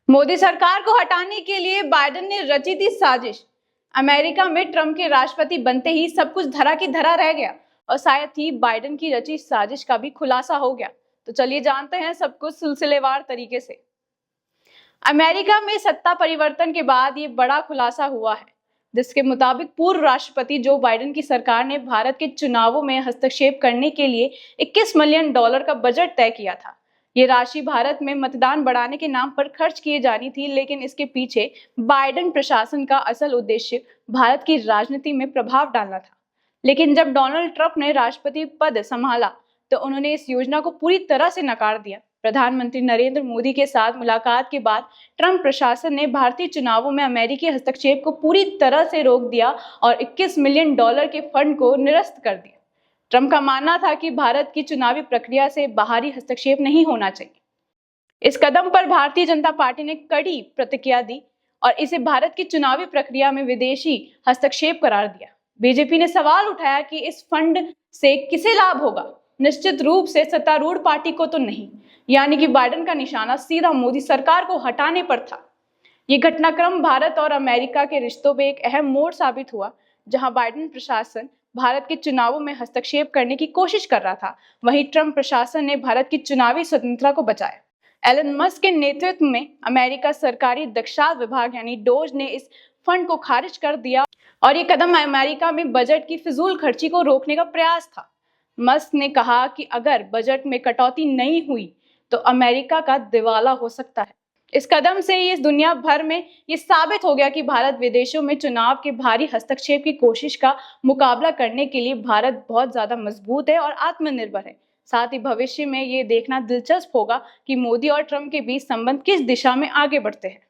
मोदी सरकार को हटाने के लिए बाइडेन ने रची थी साजिश। अमेरिका में ट्रंप के राष्ट्रपति बनते ही सब कुछ धरा की धरा रह गया और शायद ही बाइडेन की रची साजिश का भी खुलासा हो गया। तो चलिए जानते हैं सब कुछ सिलसिलेवार तरीके से। अमेरिका में सत्ता परिवर्तन के बाद ये बड़ा खुलासा हुआ है, जिसके मुताबिक पूर्व राष्ट्रपति जो बाइडेन की सरकार ने भारत के चुनावों में हस्तक्षेप करने के लिए $21 मिलियन का बजट तय किया था। ये राशि भारत में मतदान बढ़ाने के नाम पर खर्च किए जानी थी, लेकिन इसके पीछे बाइडेन प्रशासन का असल उद्देश्य भारत की राजनीति में प्रभाव डालना था। लेकिन जब डोनाल्ड ट्रंप ने राष्ट्रपति पद संभाला तो उन्होंने इस योजना को पूरी तरह से नकार दिया। प्रधानमंत्री नरेंद्र मोदी के साथ मुलाकात के बाद ट्रंप प्रशासन ने भारतीय चुनावों में अमेरिकी हस्तक्षेप को पूरी तरह से रोक दिया और $21 मिलियन के फंड को निरस्त कर दिया। ट्रंप का मानना था कि भारत की चुनावी प्रक्रिया से बाहरी हस्तक्षेप नहीं होना चाहिए। इस कदम पर भारतीय जनता पार्टी ने कड़ी प्रतिक्रिया दी और इसे भारत की चुनावी प्रक्रिया में विदेशी हस्तक्षेप करार दिया। बीजेपी ने सवाल उठाया कि इस फंड से किसे लाभ होगा। निश्चित रूप से सत्तारूढ़ पार्टी को तो नहीं, यानी कि बाइडेन का निशाना सीधा मोदी सरकार को हटाने पर था। ये घटनाक्रम भारत और अमेरिका के रिश्तों में एक अहम मोड़ साबित हुआ। जहां बाइडेन प्रशासन भारत के चुनावों में हस्तक्षेप करने की कोशिश कर रहा था, वहीं ट्रंप प्रशासन ने भारत की चुनावी स्वतंत्रता को बचाया। एलन मस्क के नेतृत्व में अमेरिका सरकारी दक्षता विभाग यानी डोज ने इस फंड को खारिज कर दिया और ये कदम अमेरिका में बजट की फिजूल खर्ची को रोकने का प्रयास था। मस्क ने कहा कि अगर बजट में कटौती नहीं हुई तो अमेरिका का दिवाला हो सकता है। इस कदम से इस दुनिया भर में ये साबित हो गया कि भारत विदेशों में चुनाव के भारी हस्तक्षेप की कोशिश का मुकाबला करने के लिए भारत बहुत ज्यादा मजबूत है और आत्मनिर्भर है। साथ ही भविष्य में ये देखना दिलचस्प होगा कि मोदी और ट्रंप के बीच संबंध किस दिशा में आगे बढ़ते हैं।